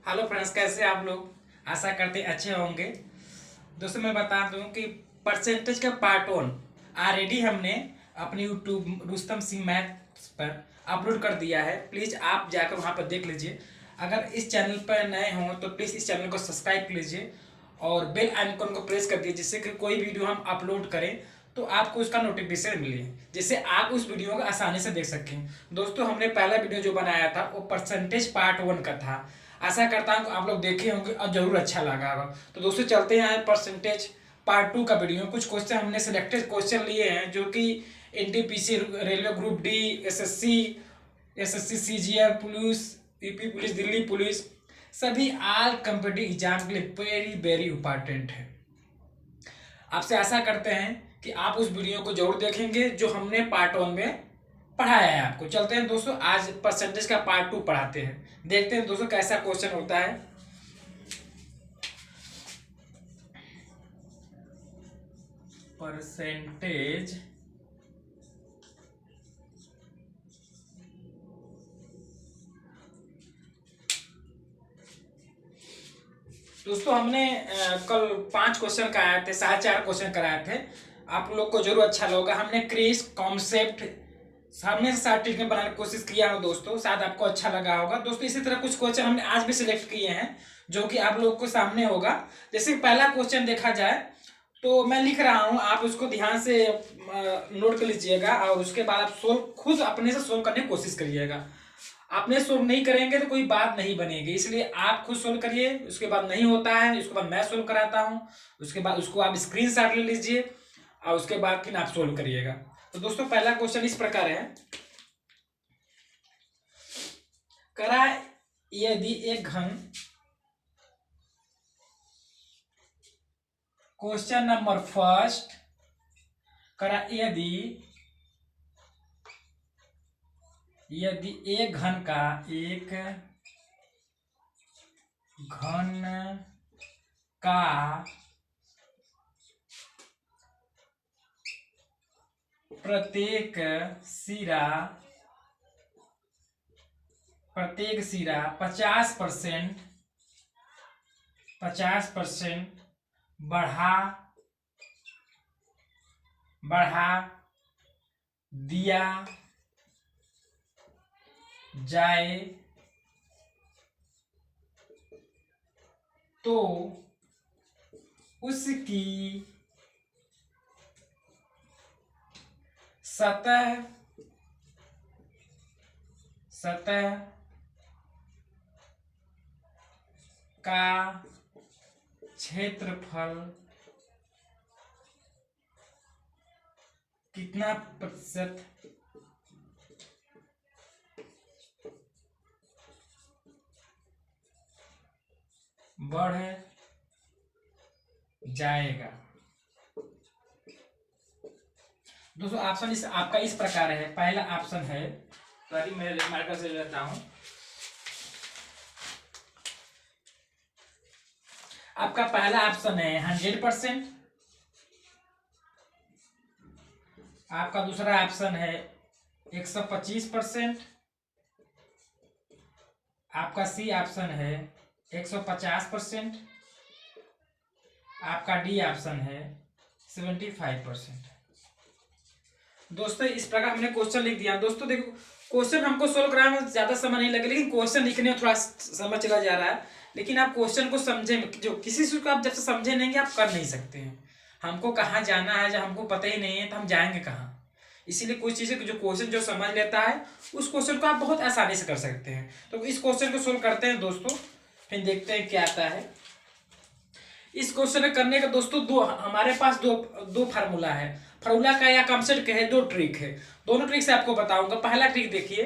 Hello friends, कैसे आप लोग। आशा करते अच्छे होंगे। दोस्तों मैं बता दूं कि परसेंटेज का पार्ट वन ऑलरेडी हमने अपने यूट्यूब रुस्तम सिंह मैथ्स पर अपलोड कर दिया है। प्लीज़ आप जाकर वहां पर देख लीजिए। अगर इस चैनल पर नए हों तो प्लीज़ इस चैनल को सब्सक्राइब कर लीजिए और बेल आइकन को प्रेस कर दिए, जिससे कि कोई वीडियो हम अपलोड करें तो आपको उसका नोटिफिकेशन मिले, जिससे आप उस वीडियो को आसानी से देख सकें। दोस्तों हमने पहला वीडियो जो बनाया था वो परसेंटेज पार्ट वन का था। आशा करता हूँ आप लोग देखे होंगे और जरूर अच्छा लगा होगा। तो दोस्तों चलते हैं परसेंटेज पार्ट टू का वीडियो। कुछ क्वेश्चन हमने सिलेक्टेड क्वेश्चन लिए हैं जो कि NTPC, railway group D, SSC CGL police, UP police, Delhi police, सभी ऑल कम्पिटिटिव एग्जाम के लिए वेरी वेरी इंपॉर्टेंट है। आपसे आशा करते हैं कि आप उस वीडियो को जरूर देखेंगे जो हमने पार्ट वन में पढ़ाया है आपको। चलते हैं दोस्तों, आज परसेंटेज का पार्ट टू पढ़ाते हैं। देखते हैं दोस्तों कैसा क्वेश्चन होता है। परसेंटेज दोस्तों हमने कल 5 क्वेश्चन कराए थे, 4.5 क्वेश्चन कराए थे। आप लोग को जरूर अच्छा लगा। हमने क्रेज कॉन्सेप्ट सामने से 60 ट्रिक में बनाने की कोशिश किया हो दोस्तों, शायद आपको अच्छा लगा होगा। दोस्तों इसी तरह कुछ क्वेश्चन हमने आज भी सिलेक्ट किए हैं जो कि आप लोग को सामने होगा। जैसे पहला क्वेश्चन देखा जाए तो मैं लिख रहा हूं, आप उसको ध्यान से नोट कर लीजिएगा और उसके बाद आप सोल्व खुद अपने से सोल्व करने की कोशिश करिएगा। आपने सोल्व नहीं करेंगे तो कोई बात नहीं बनेगी, इसलिए आप खुद सोल्व करिए। उसके बाद नहीं होता है, उसके बाद मैं सोल्व कराता हूँ, उसके बाद उसको आप स्क्रीनशॉट ले लीजिए और उसके बाद फिर आप सोल्व करिएगा। तो दोस्तों पहला क्वेश्चन इस प्रकार है। करा यदि एक घन, क्वेश्चन नंबर फर्स्ट, करा यदि एक घन का, एक घन का प्रत्येक सिरा 50% बढ़ा दिया जाए तो उसकी सतह का क्षेत्रफल कितना प्रतिशत बढ़ जाएगा। दोस्तों ऑप्शन आपका इस प्रकार है। पहला ऑप्शन है, सॉरी मैं मार्कर से लेता हूं। आपका पहला ऑप्शन है 100%। आपका दूसरा ऑप्शन है 125%। आपका सी ऑप्शन है 150%। आपका डी ऑप्शन है 75%। दोस्तों इस प्रकार हमने क्वेश्चन लिख दिया। दोस्तों देखो, क्वेश्चन हमको सोल्व कराने में ज्यादा समय नहीं लगे, लेकिन क्वेश्चन लिखने में थोड़ा समय चला जा रहा है। लेकिन आप क्वेश्चन को समझे, जो किसी चीज को आप जब से समझे नहीं आप कर नहीं सकते हैं। हमको कहाँ जाना है जब हमको पता ही नहीं है तो हम जाएंगे कहाँ। इसीलिए कुछ चीजें जो क्वेश्चन जो समझ लेता है उस क्वेश्चन को आप बहुत आसानी से कर सकते हैं। तो इस क्वेश्चन को सोल्व करते हैं दोस्तों, फिर देखते हैं क्या आता है। इस क्वेश्चन करने का दोस्तों हमारे पास दो फार्मूला है। फार्मूला का या कॉन्सेप्ट का है, दो ट्रिक है। दोनों ट्रिक से आपको बताऊंगा। पहला ट्रिक देखिए,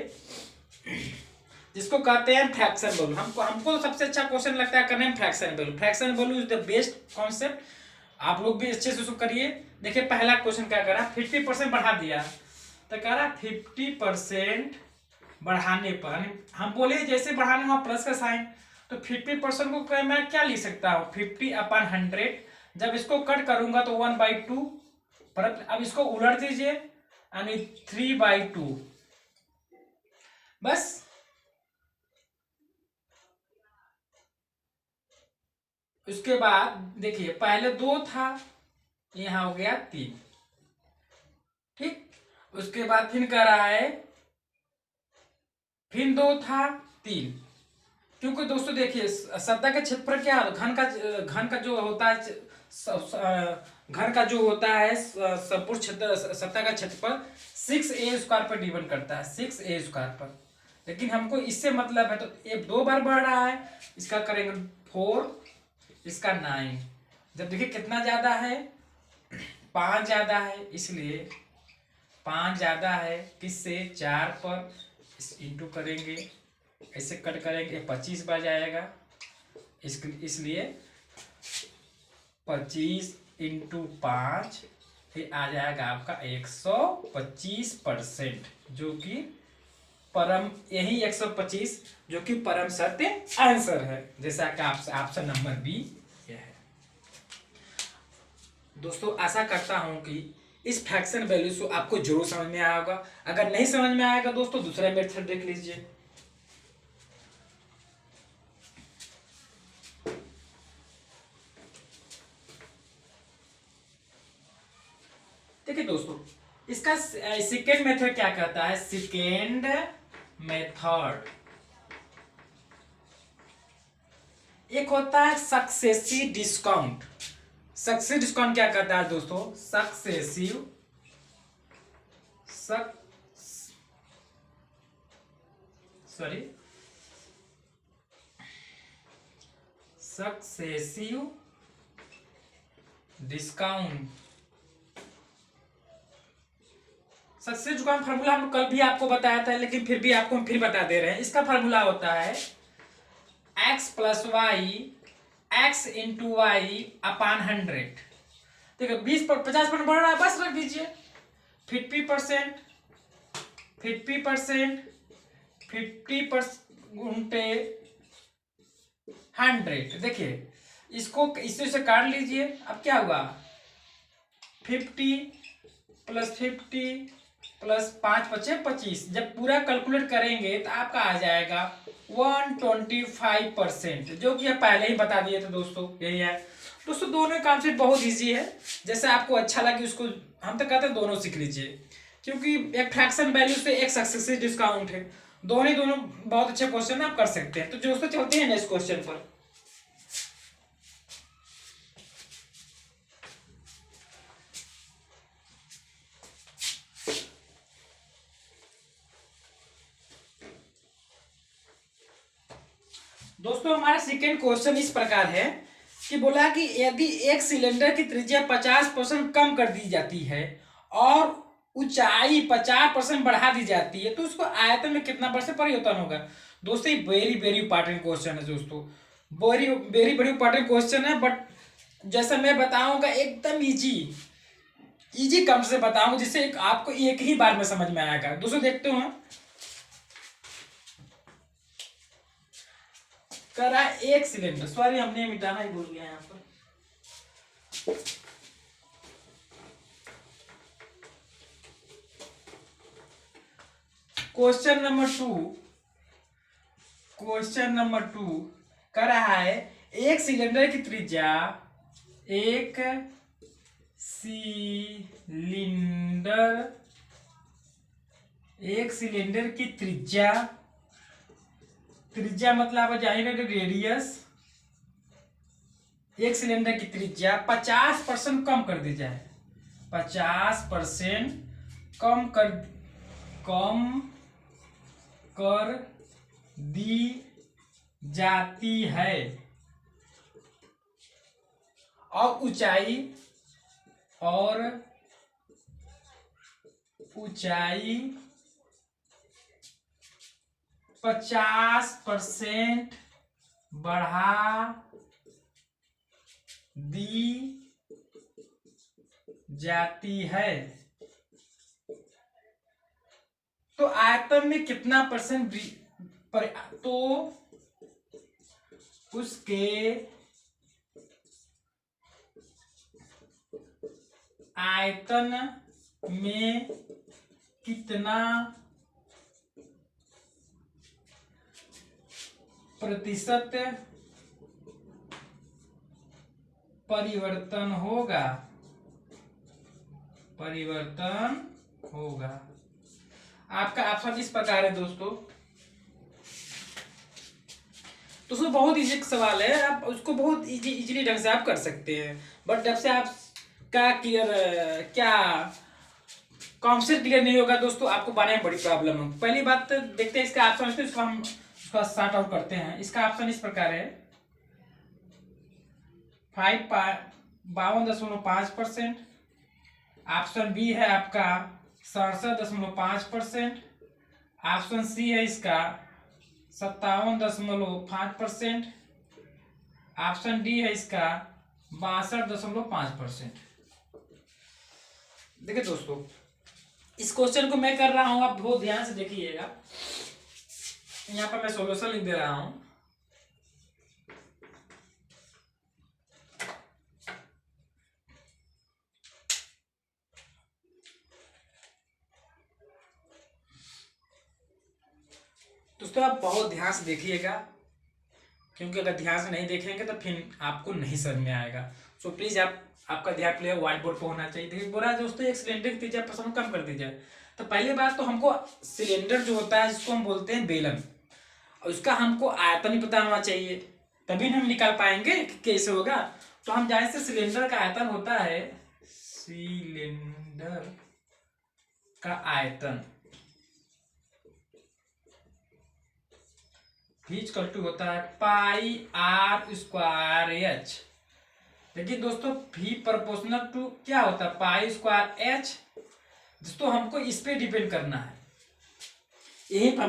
जिसको कहते हैं फ्रैक्शन वैल्यू। हमको सबसे अच्छा क्वेश्चन लगता है करने में fraction value. Fraction value is the best concept. आप लोग भी अच्छे से उसको करिए। देखिए पहला क्वेश्चन क्या करा, 50% बढ़ा दिया। तो कह रहा 50% बढ़ाने पर, हम बोले जैसे बढ़ाने वहां प्लस का साइन, तो 50% को मैं क्या लिख सकता हूँ, 50/100। जब इसको कट करूंगा तो 1/2। पर अब इसको उलट दीजिए यानी 3/2। बस उसके बाद देखिए पहले 2 था, यहाँ हो गया 3। ठीक, उसके बाद फिर कर रहा है, फिर 2 था 3। क्योंकि दोस्तों देखिए सत्ता के क्षेत्रफल क्या है, घन का जो होता है घर का जो होता है संपूर्ण क्षेत्र सत्ता का क्षेत्रफल 6a² पर डिपेंड करता है, 6a² पर। लेकिन हमको इससे मतलब है, तो ये 2 बार बढ़ रहा है, इसका करेंगे 4, इसका 9। जब देखिए कितना ज्यादा है, 5 ज्यादा है, इसलिए 5 ज्यादा है किससे, 4 पर इंटू करेंगे, ऐसे कट करेंगे 25 बार जाएगा, इसलिए 25 इंटू 5 ये आ जाएगा आपका 125%, जो कि परम, यही 125 जो कि परम सत्य आंसर है, जैसा कि ऑप्शन नंबर बी यह है। दोस्तों आशा करता हूं कि इस फ्रैक्शन वैल्यू को आपको जरूर समझ में आया होगा। अगर नहीं समझ में आएगा दोस्तों दूसरा मेथड देख लीजिए। देखिए दोस्तों इसका सेकेंड मेथड क्या कहता है, सेकेंड मेथड एक होता है सक्सेसिव डिस्काउंट। सक्सेसिव डिस्काउंट क्या कहता है दोस्तों, successive discount. Successive discount formula हम कल भी आपको बताया था, लेकिन फिर भी आपको हम फिर बता दे रहे हैं। इसका फार्मूला होता है x plus Y X into Y upon 100। देखो 50% बढ़ रहा है, बस रख दीजिए 50%, 50% गुणटे 100। देखिए इसको इससे काट लीजिए, अब क्या हुआ 50 प्लस 50 प्लस 5 बचे 25। जब पूरा कैलकुलेट करेंगे तो आपका आ जाएगा 125%, जो कि आप पहले ही बता दिए थे दोस्तों, यही है। दोस्तों दोनों कॉन्सेप्ट बहुत इजी है, जैसे आपको अच्छा लगे उसको, हम तो कहते हैं दोनों सीख लीजिए, क्योंकि एक फ्रैक्शन वैल्यू से एक सक्सेसिव डिस्काउंट है, दोनों बहुत अच्छे क्वेश्चन आप कर सकते हैं। तो दोस्तों चलते हैं नेक्स्ट क्वेश्चन पर। दोस्तों हमारा सेकेंड क्वेश्चन इस प्रकार है कि बोला कि यदि एक सिलेंडर की त्रिज्या 50% कम कर दी जाती है और ऊंचाई 50% बढ़ा दी जाती है, तो उसको आयतन में कितना % परिवर्तन होगा। दोस्तों ये वेरी वेरी इंपॉर्टेंट क्वेश्चन है दोस्तों, very very very important question है। बट जैसा मैं बताऊंगा एकदम इजी कम से बताऊंगा, जिससे आपको एक ही बार में समझ में आएगा। दोस्तों देखते हो करा एक सिलेंडर, सॉरी हमने मिटाना ही भूल गया यहाँ पर। क्वेश्चन नंबर 2 कर रहा है एक सिलेंडर की त्रिज्या, एक सिलेंडर की त्रिज्या मतलब जाहिर है रेडियस, एक सिलेंडर की त्रिज्या 50% कम कर दी जाए, 50% कम कर दी जाती है और ऊंचाई 50% बढ़ा दी जाती है, तो आयतन में कितना % तो उसके आयतन में कितना प्रतिशत परिवर्तन होगा, परिवर्तन होगा। आपका ऑप्शन इस प्रकार है दोस्तों। दोस्तों बहुत इजी सवाल है, आप उसको बहुत इजीली ढंग से आप कर सकते हैं, बट जब से आप क्या कॉन्सेप्ट क्लियर नहीं होगा दोस्तों, आपको बनाने में बड़ी प्रॉब्लम है। पहली बात तो देखते हैं इसका ऑप्शन, इसको हम उसका सॉर्ट आउट करते हैं। इसका ऑप्शन इस प्रकार है 52.5%। ऑप्शन बी है आपका 67.5%। ऑप्शन सी है इसका 57.5%। ऑप्शन डी है इसका 62.5%। देखिए दोस्तों, इस क्वेश्चन को मैं कर रहा हूं, आप बहुत ध्यान से देखिएगा। यहां पर मैं सॉल्यूशन लिख दे रहा हूं। दोस्तों आप बहुत ध्यान से देखिएगा, क्योंकि अगर ध्यान से नहीं देखेंगे तो फिर आपको नहीं समझ में आएगा। सो प्लीज आपका ध्यान प्ले व्हाइट बोर्ड पर होना चाहिए। देखिए बोला दोस्तों, एक सिलेंडर की त्रिज्या पसंद कम कर दी जाए। तो पहली बात तो हमको सिलेंडर जो होता है जिसको हम बोलते हैं बेलन, उसका हमको आयतन ही पता होना चाहिए, तभी हम निकाल पाएंगे कि कैसे होगा। तो हम जाने से सिलेंडर का आयतन होता है, सिलेंडर का आयतन इक्वल टू होता है पाई आर स्क्वायर एच। देखिए दोस्तों, v प्रोपोर्शनल टू क्या होता है, पाई स्क्वायर एच। दोस्तों हमको इस पे डिपेंड करना है, यही पे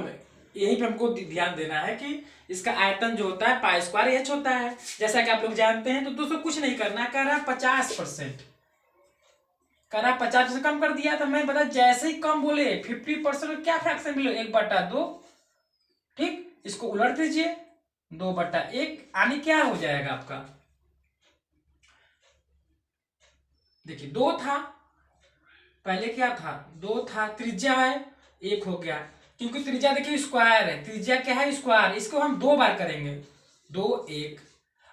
हमको ध्यान देना है कि इसका आयतन जो होता है पाई स्क्वायर एच होता है, जैसा कि आप लोग जानते हैं। तो दोस्तों कुछ नहीं करना, कह रहा 50%, कह रहा 50% कम कर दिया। तो मैं बता, जैसे ही कम बोले 50% क्या फ्रैक्शन मिले, 1/2। ठीक, इसको उलट दीजिए, 2/1 यानी क्या हो जाएगा आपका, देखिए 2 था, पहले क्या था, 2 था, त्रिज्या है 1 हो गया, क्योंकि त्रिज्या देखिए स्क्वायर है, त्रिज्या क्या है स्क्वायर, इसको हम 2 बार करेंगे, 2 1।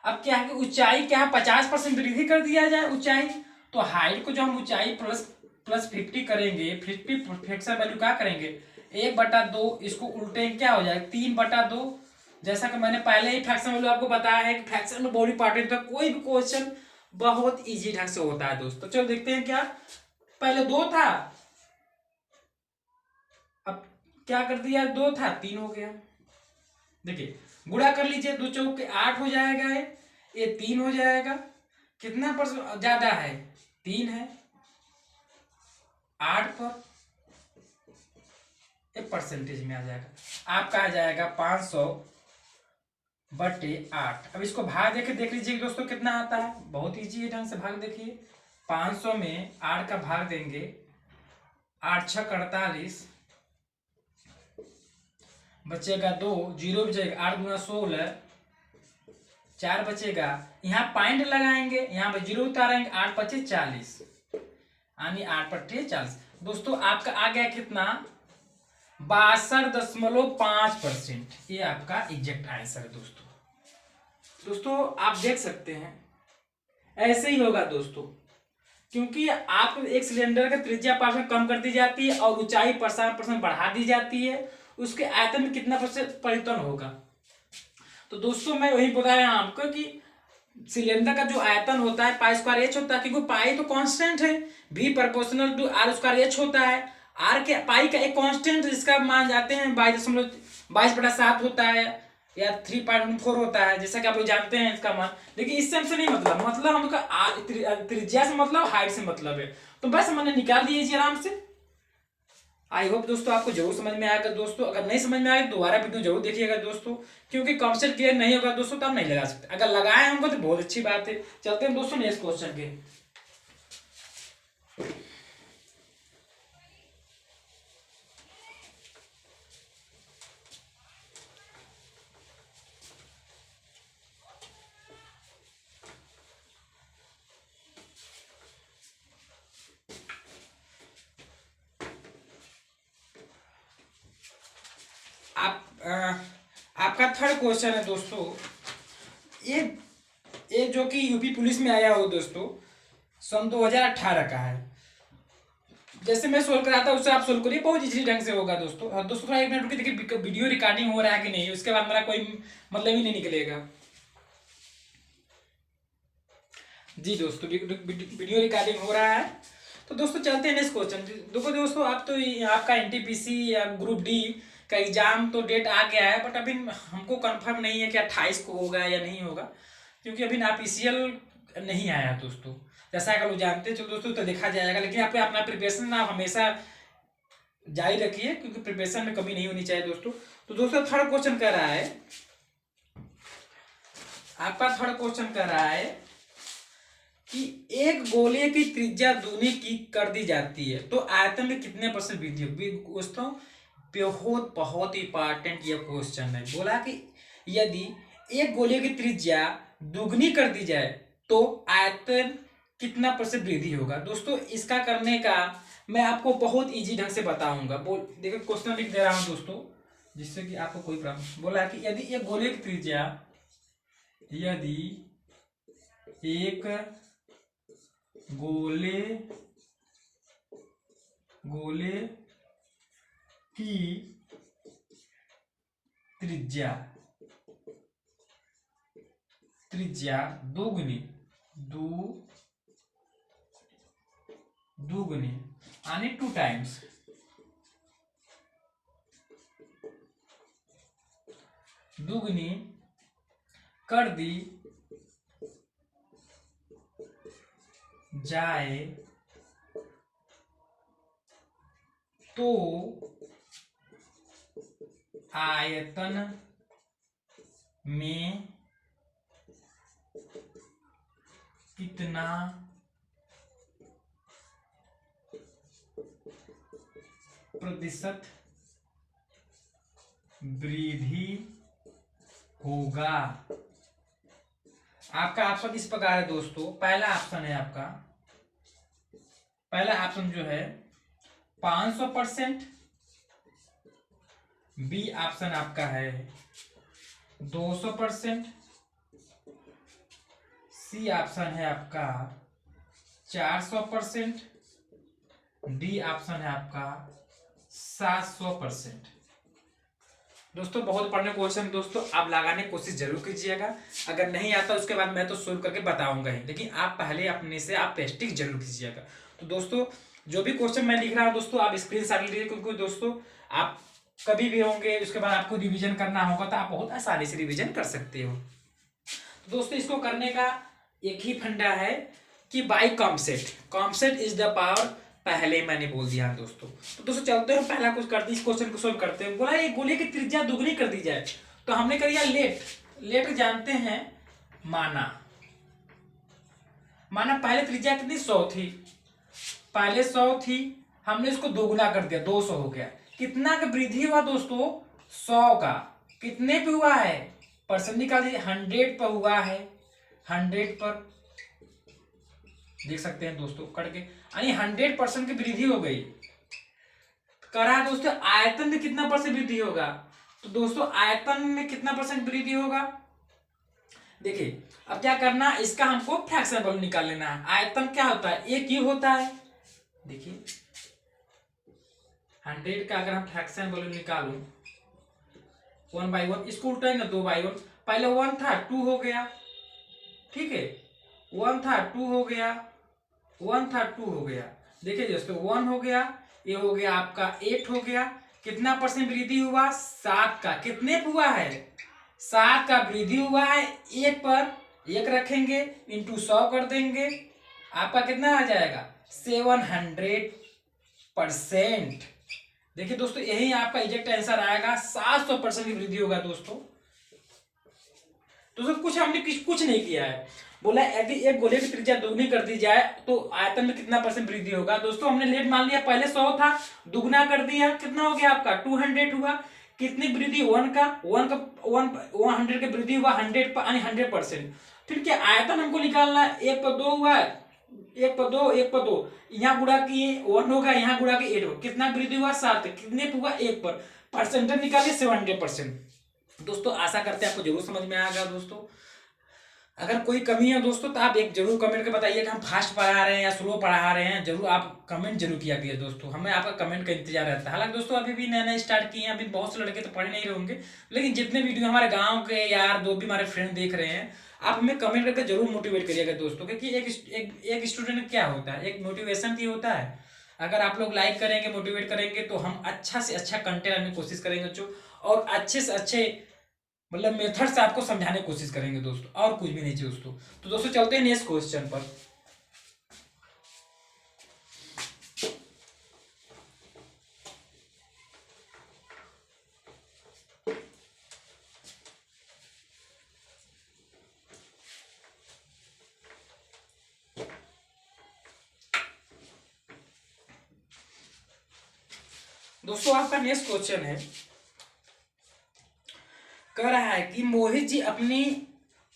अब क्या है कि ऊंचाई क्या है, 50% वृद्धि कर दिया जाए ऊंचाई, तो हाइट को जो हम ऊंचाई प्लस 50 करेंगे, 50 फ्रैक्शन वैल्यू क्या करेंगे, 1/2, इसको उल्टे क्या हो जाएगा 3/2। जैसा कि मैंने पहले ही फ्रैक्शन वैल्यू आपको बताया है कि फ्रैक्शन में बहुत इंपॉर्टेंट है, कोई भी क्वेश्चन बहुत इजी ढंग से होता है दोस्तों। चलो देखते हैं, क्या पहले 2 था, अब क्या कर दिया, 2 था 3 हो गया। देखिए गुणा कर लीजिए, 2 चौके 8 हो जाएगा, ये 3 हो जाएगा। कितना परसेंट ज्यादा है, 3 है, 8 पर एक परसेंटेज में आ जाएगा, आपका आ जाएगा 500/8। अब इसको भाग देके देख लीजिए दोस्तों कितना आता है, बहुत इजी है, ढंग से भाग देखिए। 500 में 8 का भाग देंगे, 8 6 48, बचेगा 2, 0 बचेगा, 8 गुना 16, 4 बचेगा। यहाँ पॉइंट लगाएंगे, यहाँ पे 0 उतारेंगे, 8 पचे 40, यानी 8/40। दोस्तों आपका आ गया कितना, 62.5%। ये आपका एग्जैक्ट आंसर है दोस्तों। दोस्तों आप देख सकते हैं ऐसे ही होगा दोस्तों, क्योंकि आप एक सिलेंडर का त्रिज्या परसेंट कम कर दी जाती है और ऊंचाई % बढ़ा दी जाती है, उसके आयतन में कितना % परिवर्तन होगा। तो दोस्तों मैं वही बताया आपको कि सिलेंडर का जो आयतन होता है पाई स्क्वायर एच होता है, क्योंकि पाई तो कांस्टेंट है, v proportional to r square h होता है। आर के पाई का एक कांस्टेंट जिसका मान जाते हैं 22.7 होता है या 3.4 होता है, जैसा कि आप लोग जानते हैं इसका मान। लेकिन इससे हमसे नहीं मतलब हमका त्रिज्या से मतलब, हाइट से मतलब है। तो बस मैंने निकाल दीजिए आराम से। आई होप दोस्तों आपको जरूर समझ में आएगा दोस्तों। अगर नहीं समझ में आए दोबारा वीडियो जरूर देखिएगा दोस्तों, क्योंकि कॉन्सेप्ट क्लियर नहीं होगा दोस्तों तो आप नहीं लगा सकते। अगर लगाए होंगे तो बहुत अच्छी बात है। चलते हैं दोस्तों नेक्स्ट क्वेश्चन के। आपका थर्ड क्वेश्चन है दोस्तों, ये ये जो कि यूपी पुलिस में आया हो दोस्तों, सन 2018 का है। जैसे मैं सोल्व कराता हूँ उससे आप सोल्व करिए, बहुत इजीली ढंग से होगा दोस्तों। और दोस्तों थोड़ा 1 मिनट रुकिए, देखिए वीडियो रिकॉर्डिंग हो रहा है कि नहीं, उसके बाद मेरा कोई मतलब ही नहीं निकलेगा। जी दोस्तों वीडियो रिकॉर्डिंग हो रहा है। तो दोस्तों चलते हैं नेक्स्ट क्वेश्चन। देखो दोस्तों, आप तो आपका एनटीपीसी या ग्रुप डी का एग्जाम तो डेट आ गया है, बट अभी हमको कंफर्म नहीं है कि 28 को होगा या नहीं होगा, क्योंकि अभी ऑफिशियल नहीं आया दोस्तों। जैसा कि लोग जानते हैं, चलो दोस्तों तो देखा जाएगा, लेकिन आप अपना प्रिपरेशन आप हमेशा जारी रखिए, क्योंकि प्रिपरेशन में कमी नहीं होनी चाहिए दोस्तों। तो दोस्तों थर्ड क्वेश्चन कर रहा है आपका, थर्ड क्वेश्चन कर रहा है कि एक गोले की त्रिज्या दूनी की कर दी जाती है तो आयतन में कितने परसेंट वृद्धि होगी दोस्तों। बहुत बहुत इंपॉर्टेंट ये क्वेश्चन है। बोला कि यदि एक गोले की त्रिज्या दुगनी कर दी जाए तो आयतन कितना परसेंट वृद्धि होगा। दोस्तों इसका करने का मैं आपको बहुत इजी ढंग से बताऊंगा। देखो क्वेश्चन लिख दे रहा हूं दोस्तों, जिससे कि आपको कोई प्रॉब्लम। बोला कि यदि एक गोले की त्रिज्या, यदि एक गोले की त्रिज्या दुगनी यानी 2 टाइम्स दुगनी कर दी जाए तो आयतन में कितना प्रतिशत वृद्धि होगा। आपका ऑप्शन इस प्रकार है दोस्तों। पहला ऑप्शन है आपका, पहला ऑप्शन जो है 500%, बी ऑप्शन आपका है 200%, सी ऑप्शन है आपका 400%, डी ऑप्शन है आपका 700%। दोस्तों बहुत पढ़ने क्वेश्चन दोस्तों आप लगाने की कोशिश जरूर कीजिएगा। अगर नहीं आता उसके बाद मैं तो सोल्व करके बताऊंगा ही, लेकिन आप पहले अपने से आप प्रैक्टिस जरूर कीजिएगा। तो दोस्तों जो भी क्वेश्चन मैं लिख रहा हूं दोस्तों आप स्क्रीनशॉट लीजिए, क्योंकि दोस्तों आप कभी भी होंगे उसके बाद आपको रिवीजन करना होगा तो आप बहुत आसानी से रिवीजन कर सकते हो। तो दोस्तों इसको करने का एक ही फंडा है कि बाई कॉम्सेट इज द पावर, पहले मैंने बोल दिया दोस्तों। तो दोस्तों चलते हैं पहला कुछ करते इस क्वेश्चन को सोल्व करते हैं। बोला ये गोले की त्रिज्या दुगनी कर दी जाए, तो हमने कर दिया लेट जानते हैं माना पहले त्रिज्या कितनी 100 थी, पहले 100 थी, हमने इसको दोगुना कर दिया 200 हो गया। कितना का वृद्धि हुआ दोस्तों 100 का, कितने पे हुआ है परसेंट निकाल दीजिए, 100 पर हुआ है, 100 पर देख सकते हैं दोस्तों करके, यानी 100% की वृद्धि हो गई। करा दोस्तों आयतन में कितना परसेंट वृद्धि होगा, तो दोस्तों आयतन में कितना परसेंट वृद्धि होगा देखिए। अब क्या करना, इसका हमको फ्रैक्शन वैल्यू निकाल लेना है। आयतन क्या होता है, एक क्यूब होता है। देखिए 100 का अगर हम फ्रैक्शन वैल्यू निकालूं 1/1, इसको उल्टाएंगे 2/1, पहले 1 था 2 हो गया, ठीक है 1 था 2 हो गया, 1 था 2 हो गया। देखिए दोस्तों 1 हो गया, ये हो गया आपका 8 हो गया। कितना परसेंट वृद्धि हुआ 7 का, कितने पे हुआ है 7 का वृद्धि हुआ है। 1 पर 1 रखेंगे इंटू 100 कर देंगे, आपका कितना आ जाएगा 700%। देखिए दोस्तों यही आपका एग्जैक्ट आंसर आएगा, 700% की वृद्धि होगा दोस्तों। कुछ हमने कुछ नहीं किया है। बोला यदि एक गोले की त्रिज्या दुगनी कर दी जाए तो आयतन में कितना परसेंट वृद्धि होगा। दोस्तों हमने लेट मान लिया, पहले 100 था, दुगना कर दिया, कितना हो गया आपका 200 हुआ। कितनी वृद्धि 100 की वृद्धि हुआ 100 पर, यानी 100%। फिर क्या आयतन हमको निकालना है, 1 पर 2 हुआ, 1 पर 2, 1 पर 2, यहाँ गुणा किए 1 होगा, यहाँ गुणा के 8 होगा। कितना वृद्धि हुआ 7, कितने पर हुआ 1 पर, परसेंटेज निकालिए 70%। दोस्तों आशा करते हैं आपको जरूर समझ में आएगा दोस्तों। अगर कोई कमी है दोस्तों तो आप एक जरूर कमेंट कर बताइए कि हम फास्ट पढ़ा रहे हैं या स्लो पढ़ा रहे हैं। जरूर आप कमेंट जरूर किया कीजिए दोस्तों, हमें आपका कमेंट का इंतजार रहता है। हालांकि दोस्तों अभी भी नया नया स्टार्ट किए हैं, अभी बहुत से लड़के तो पढ़ नहीं रहे होंगे, लेकिन जितने वीडियो हमारे गाँव के यार जो भी हमारे फ्रेंड देख रहे हैं, आप हमें कमेंट करके जरूर मोटिवेट करिएगा दोस्तों। क्योंकि एक स्टूडेंट क्या होता है, एक मोटिवेशन की होता है। अगर आप लोग लाइक करेंगे, मोटिवेट करेंगे, तो हम अच्छा से अच्छा कंटेंट आने की कोशिश करेंगे बच्चों, और अच्छे से अच्छे मतलब मेथड से आपको समझाने की कोशिश करेंगे दोस्तों, और कुछ भी नहीं चाहिए दोस्तों। तो दोस्तों चलते हैं नेक्स्ट क्वेश्चन पर। दोस्तों आपका नेक्स्ट क्वेश्चन है, कह रहा है कि मोहित जी अपनी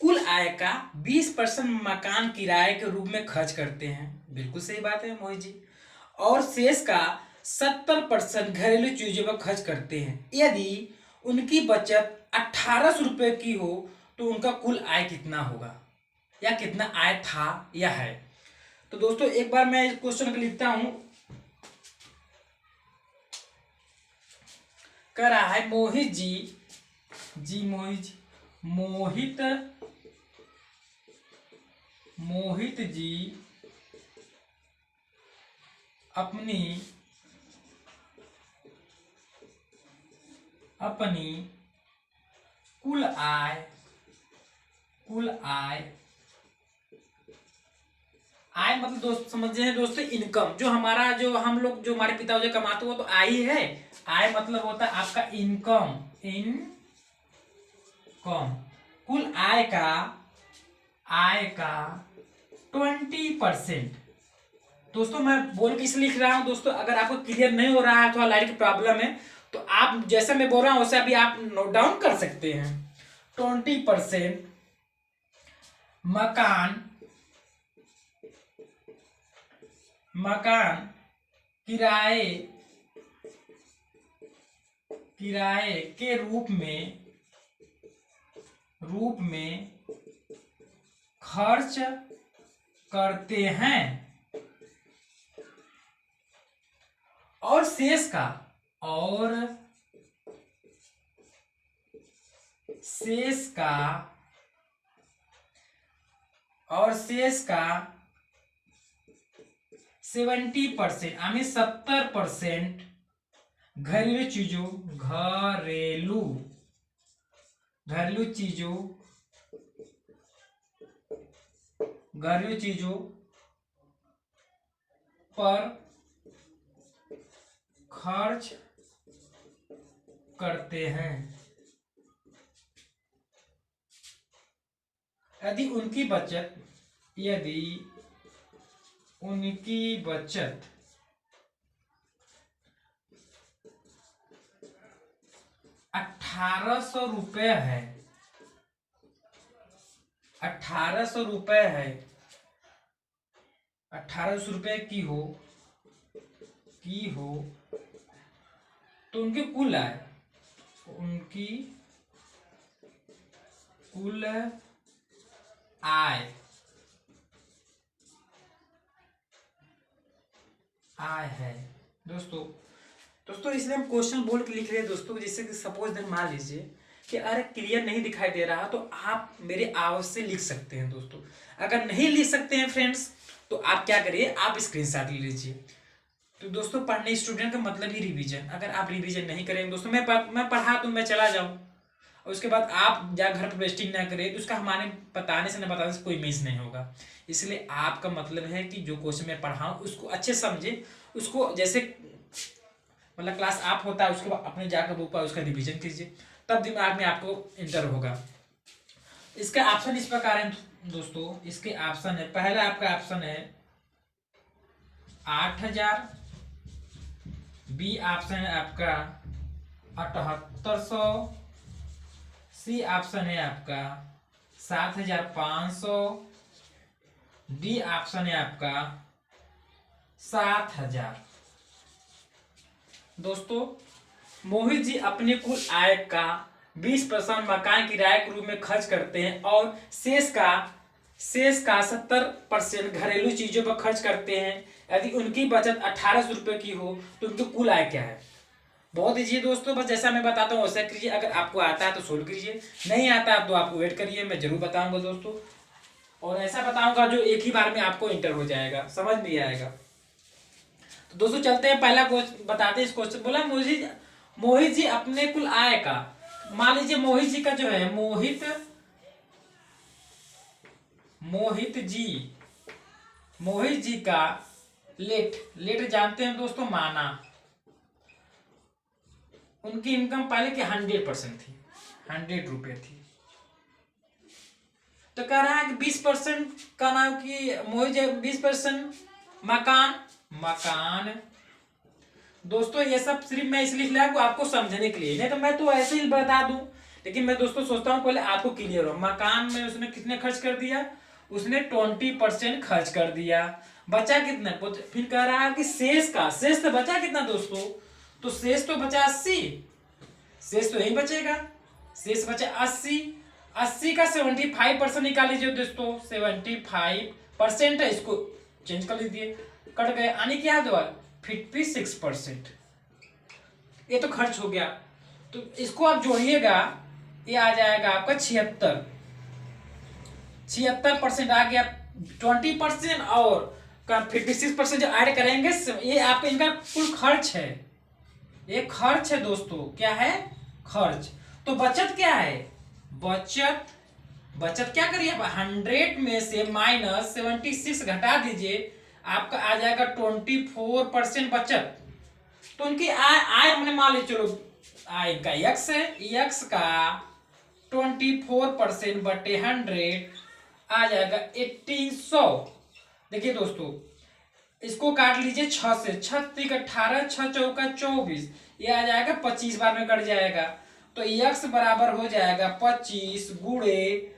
कुल आय का 20% मकान किराए के रूप में खर्च करते हैं। बिल्कुल सही बात है मोहित जी। और शेष का 70% घरेलू चीजों पर खर्च करते हैं। यदि उनकी बचत 1800 रुपये की हो तो उनका कुल आय कितना होगा, या कितना आय था या है। तो दोस्तों एक बार मैं इस क्वेश्चन को लिखता हूं। कह रहा है मोहित जी मोहित जी अपनी कुल आय मतलब दोस्त समझे हैं दोस्तों, इनकम जो हमारा, जो हम लोग, जो हमारे पिता जो कमाते हो तो आय ही है। आय मतलब होता है आपका इनकम। कुल आय का 20%। दोस्तों मैं बोल के इसलिए लिख रहा हूं दोस्तों, अगर आपको क्लियर नहीं हो रहा है, थोड़ा लाइट की प्रॉब्लम है, तो आप जैसा मैं बोल रहा हूं वैसे अभी आप नोट डाउन कर सकते हैं। 20% मकान किराए के रूप में खर्च करते हैं, और शेष का 70% यानी 70% घरेलू चीजों पर खर्च करते हैं। यदि उनकी बचत 1800 रुपये है, 1800 रुपये की हो तो उनकी कुल आय है दोस्तों इसलिए हम क्वेश्चन बोल के लिख रहे हैं दोस्तों, जिससे कि सपोज देन मान लीजिए कि अरे क्लियर नहीं दिखाई दे रहा, तो आप मेरे आवाज से लिख सकते हैं दोस्तों। अगर नहीं लिख सकते हैं फ्रेंड्स, तो आप क्या करिए, आप स्क्रीनशॉट ले लीजिए। तो दोस्तों पढ़ने स्टूडेंट का मतलब ही रिवीजन। अगर आप रिवीजन नहीं करेंगे दोस्तों, मैं पढ़ा दूं, मैं चला जाऊं, और उसके बाद आप जा घर पर पेस्टिंग ना करें, तो उसका हमारे बताने से कोई मीन्स नहीं होगा। इसलिए आपका मतलब है कि जो क्वेश्चन मैं पढ़ाऊं उसको अच्छे समझे, उसको जैसे मतलब क्लास आप होता है उसके बाद अपने जाकर बुक पर उसका रिवीजन कीजिए, तब दिमाग में आपको इंटर होगा। इसका ऑप्शन इस प्रकार है दोस्तों, इसके ऑप्शन है, पहला आपका ऑप्शन है 8000, बी ऑप्शन है आपका 7800, सी ऑप्शन है आपका 7500, डी ऑप्शन है आपका 7000। दोस्तों मोहित जी अपने कुल आय का 20% मकान किराए के रूप में खर्च करते हैं और शेष का 70% घरेलू चीजों पर खर्च करते हैं। यदि उनकी बचत 1800 रुपये की हो तो उनकी कुल आय क्या है? बहुत ईजी है दोस्तों, बस जैसा मैं बताता हूँ वैसा कीजिए। अगर आपको आता है तो सोल्व कीजिए, नहीं आता तो आप वेट करिए, मैं जरूर बताऊंगा दोस्तों। और ऐसा बताऊंगा जो एक ही बार में आपको इंटर हो जाएगा, समझ में आएगा। तो दोस्तों चलते हैं, पहला क्वेश्चन बताते हैं। इस क्वेश्चन बोला मोहित जी अपने कुल आय का, मान लीजिए मोहित जी का जो है मोहित जी का लेट जानते हैं दोस्तों, माना उनकी इनकम पहले की 100% थी, 100 रुपये थी। तो कह रहा है कि 20% का नाम की मोहित 20% मकान दोस्तों ये सब सिर्फ मैं इसलिए लिख रहा आपको समझने के लिए, नहीं तो मैं तो ऐसे ही बता दूं, लेकिन मैं दोस्तों सोचता हूं पहले आपको क्लियर हो। मकान में उसने कितने खर्च कर दिया, उसने 20% खर्च कर दिया, बचा कितना, फिर कह रहा है कि शेष तो बचा कितना दोस्तों, तो शेष तो बचा 80, शेष तो यही बचेगा, शेष बचा 80 का 75% निकाल लीजिए दोस्तों, 75% है, इसको चेंज कर लीजिए, कट गए, यानी क्या दो 56%। ये तो खर्च हो गया, तो इसको आप जोड़िएगा, ये आ जाएगा आपका 76% आ गया। 20% और 56% जो ऐड करेंगे, ये आपका इनका कुल खर्च है, ये खर्च है दोस्तों। क्या है? खर्च। तो बचत क्या है? बचत क्या करिए, 100 में से -76 घटा दीजिए, आपका आ जाएगा 24% बचत। तो उनकी आय हमने मान ली, चलो आय का x है, x का 24% बटे 100 आ जाएगा 1800। देखिए दोस्तों इसको काट लीजिए 6 से, 6 18, 6 चौका 24, ये आ जाएगा 25 बार में कट जाएगा। तो x बराबर हो जाएगा 25 गुणे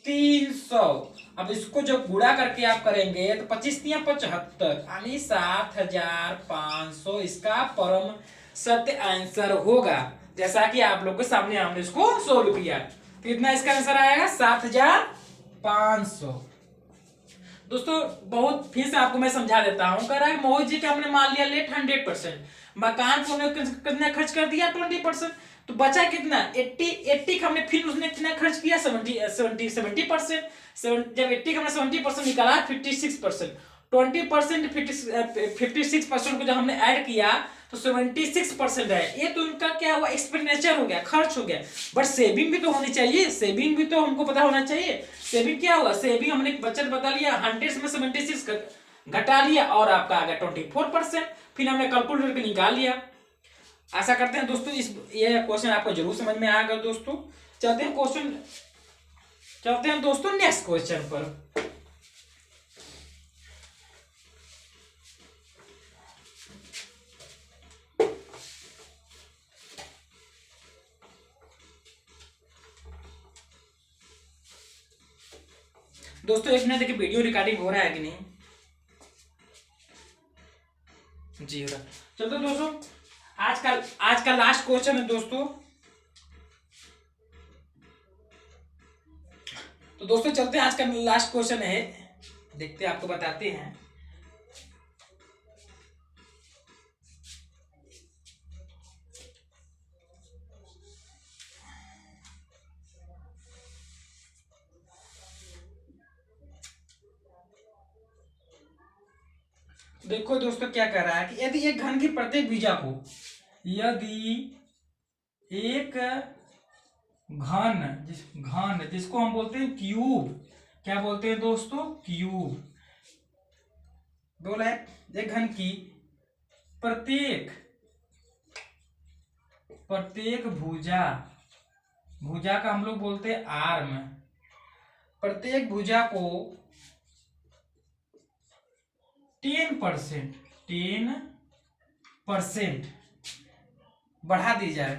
300। अब इसको जब गुणा करके आप करेंगे तो 25 या 75 यानी 7500 इसका परम सत्य आंसर होगा, जैसा कि आप लोग के सामने हमने इसको सोल्व किया। तो इतना इसका आंसर आएगा 7500। दोस्तों बहुत फिर से आपको मैं समझा देता हूं। कह रहा है मोहित जी का हमने मान लिया लेट 100%, मकान को कितना खर्च कर दिया 20%, तो बचा कितना 80 का हमने फिर उसने कितना खर्च किया 70%। जब 80 का हमने 70% निकाला 56%, 20% 56% को जब हमने ऐड किया तो 76% है। ये तो इनका क्या हुआ, एक्सपेंडिचर हो गया, खर्च हो गया। बट सेविंग भी तो होनी चाहिए, सेविंग भी तो हमको पता होना चाहिए। सेविंग क्या हुआ, सेविंग हमने बचत बता लिया, 100 में 76 घटा लिया और आपका आ गया 24%, फिर हमने कैलकुलेटर पे निकाल लिया। आशा करते हैं दोस्तों ये क्वेश्चन आपको जरूर समझ में आएगा दोस्तों। चलते हैं दोस्तों नेक्स्ट क्वेश्चन पर। दोस्तों एक मिनट देखिए वीडियो रिकॉर्डिंग हो रहा है कि नहीं, जी हो रहा है। चलते दोस्तों आज का लास्ट क्वेश्चन है दोस्तों। तो दोस्तों चलते हैं, आज का लास्ट क्वेश्चन है, देखते हैं आपको बताते हैं। देखो दोस्तों क्या कह रहा है कि यदि एक घन की प्रत्येक भुजा को, यदि एक घन जिसको हम बोलते हैं क्यूब, क्या बोलते हैं दोस्तों, क्यूब, बोला है एक घन की प्रत्येक भुजा का हम लोग बोलते हैं आर्म, प्रत्येक भुजा को 10% बढ़ा दी जाए,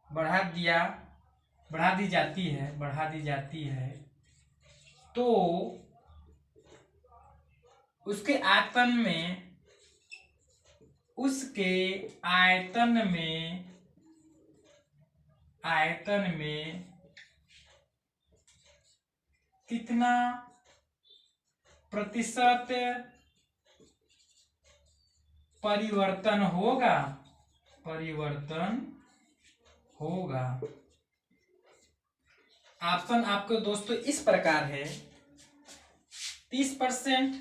बढ़ा दी जाती है तो उसके आयतन में कितना प्रतिशत परिवर्तन होगा। ऑप्शन आपको दोस्तों इस प्रकार है, 30%,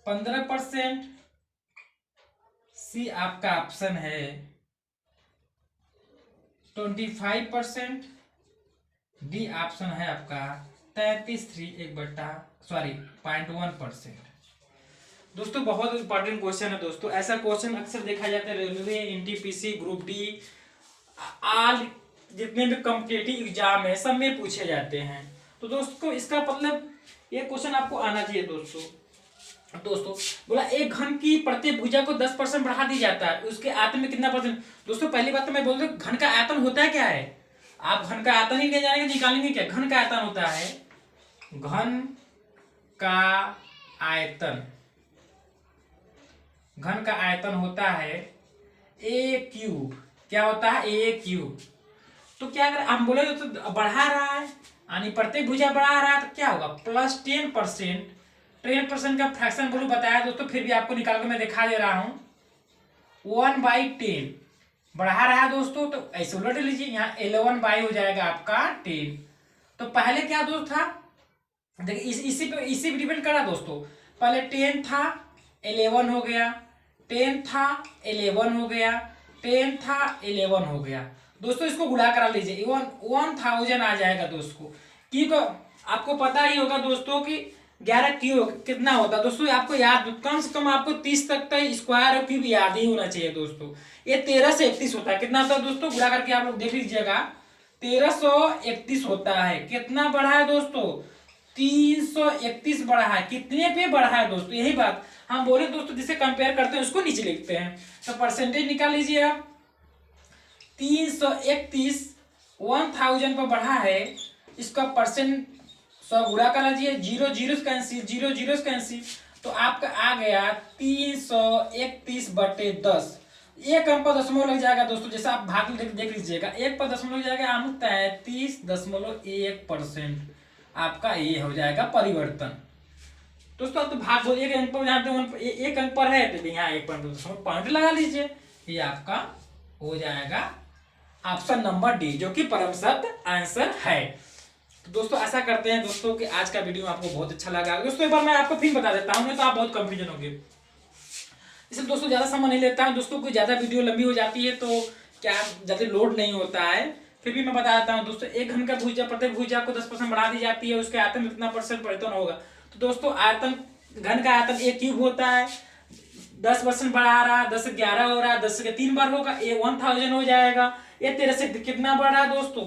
15%, सी आपका ऑप्शन है 25%, डी ऑप्शन है आपका 0.1%। दोस्तों बहुत इंपॉर्टेंट क्वेश्चन है दोस्तों। ऐसा क्वेश्चन अक्सर देखा जाता है रेलवे, एनटीपीसी, ग्रुप डी, आल जितने भी कॉम्पिटिटिव एग्जाम है सब में पूछे जाते हैं। तो दोस्तों इसका मतलब ये क्वेश्चन आपको आना चाहिए दोस्तों। बोला एक घन की प्रत्येक भुजा को 10% बढ़ा दी जाता है, उसके आयतन में कितना परसेंट। दोस्तों पहली बात तो मैं बोल दूं, घन का आयतन होता है क्या है, आप घन का आयतन ही नहीं जानेंगे, निकालेंगे क्या। घन का आयतन होता है, घन का आयतन होता है ए क्यूब। क्या होता है, ए क्यूब। तो क्या अगर हम बोले तो बढ़ा रहा है यानी प्रत्येक भुजा बढ़ा रहा है तो क्या होगा, प्लस 10%। 10% का फ्रैक्शन बोलूं बताया दोस्तों, फिर भी आपको निकाल के मैं दिखा दे रहा हूं। 1/10 बढ़ा रहा है दोस्तों, तो ऐसे उलट लीजिए, यहाँ 11 बाई हो जाएगा आपका 10। तो पहले क्या दोस्त था, देखिए इसी पे डिपेंड करा दोस्तों। पहले 10 था 11 हो गया, 10 था 11 हो गया, 10 था 11 हो गया। दोस्तों इसको गुणा करा लीजिए, 1000 आ जाएगा दोस्तों। क्योंकि आपको पता ही होगा दोस्तों कि 11 क्यूब कितना होता है दोस्तों, आपको याद कम से कम आपको 30 तक का स्क्वायर और क्यूब याद ही होना चाहिए दोस्तों। ये 13 से 31 होता है, कितना होता है दोस्तों, गुणा करके आप लोग देख लीजिएगा, 1331 होता है। कितना बढ़ा है दोस्तों, 331 बढ़ा है। कितने पे बढ़ा है दोस्तों, यही बात हम बोले दोस्तों, जिसे कंपेयर करते हैं उसको नीचे लिखते हैं। तो परसेंटेज निकाल लीजिए आप, 331 1000 पर बढ़ा है, इसका परसेंट 100 गुणा कर लीजिए, 0 0 कैंसिल, 0 0 कैंसिल, तो आपका आ गया 331/10। एक अंक पर दशमलव लग जाएगा दोस्तों, जैसा आप भाग देख लीजिएगा, एक पर दशमलव लग जाएगा, आम 33.1% आपका ये हो जाएगा परिवर्तन। दोस्तों आप तो भाग बोल एक अंक पर जानते हैं, एक अंक पर है तो यहाँ 1.2 लगा लीजिए, ये आपका हो जाएगा ऑप्शन नंबर डी, जो कि परम सत्य आंसर है। तो दोस्तों ऐसा करते हैं दोस्तों कि आज का वीडियो आपको बहुत अच्छा लगा। दोस्तों एक बार मैं आपको फिर बता देता हूँ, तो आप बहुत कंफ्यूजन होंगे, इसलिए दोस्तों ज्यादा समय नहीं लेता हूँ दोस्तों। कोई ज्यादा वीडियो लंबी हो जाती है तो क्या ज्यादा लोड नहीं होता है, फिर भी मैं बता देता हूँ दोस्तों। एक घन का भुजा, प्रत्येक भुजा को 10% बढ़ा दी जाती है, उसके आयतन में कितना परसेंट परिवर्तन होगा। तो दोस्तों आयतन, घन का आयतन एक क्यूब होता है, 10% बढ़ा रहा है, 10 से 11 हो रहा है, 10 से 3 बार होगा, ये 1000 हो जाएगा। ये 13 से कितना बढ़ा दोस्तों,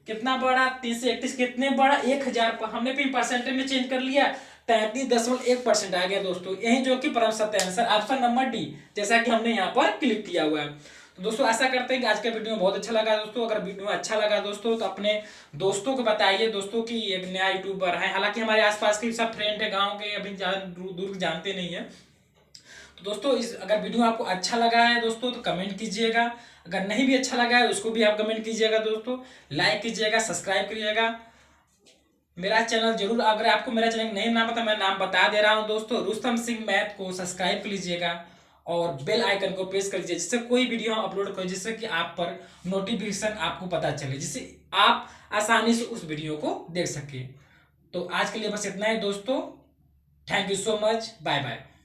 कितना बढ़ा, 3 से 31 कितने बढ़ा, 1000 पर। हमने फिर परसेंटेज में चेंज कर लिया, 33.1% आ गया दोस्तों। यही जो कि परम सत्य आंसर ऑप्शन नंबर डी, जैसा कि हमने यहाँ पर क्लिक किया हुआ है। तो दोस्तों ऐसा करते हैं कि आज का वीडियो बहुत अच्छा लगा दोस्तों। अगर वीडियो अच्छा लगा दोस्तों तो अपने दोस्तों को बताइए दोस्तों कि एक नया यूट्यूबर है। हालांकि हमारे आसपास के सब फ्रेंड है गाँव के, अभी ज़्यादा दूर जानते नहीं है। तो दोस्तों अगर वीडियो आपको अच्छा लगा है दोस्तों तो कमेंट कीजिएगा, अगर नहीं भी अच्छा लगा है उसको भी आप कमेंट कीजिएगा दोस्तों, लाइक कीजिएगा, सब्सक्राइब करिएगा मेरा चैनल जरूर। अगर आपको मेरा चैनल नहीं नाम पता, मैं नाम बता दे रहा हूं दोस्तों, रुस्तम सिंह मैथ को सब्सक्राइब कर लीजिएगा और बेल आइकन को प्रेस कर लीजिए, जिससे कोई वीडियो हम अपलोड करें जिससे कि आप पर नोटिफिकेशन आपको पता चले, जिससे आप आसानी से उस वीडियो को देख सकें। तो आज के लिए बस इतना ही दोस्तों, thank you so much, bye bye.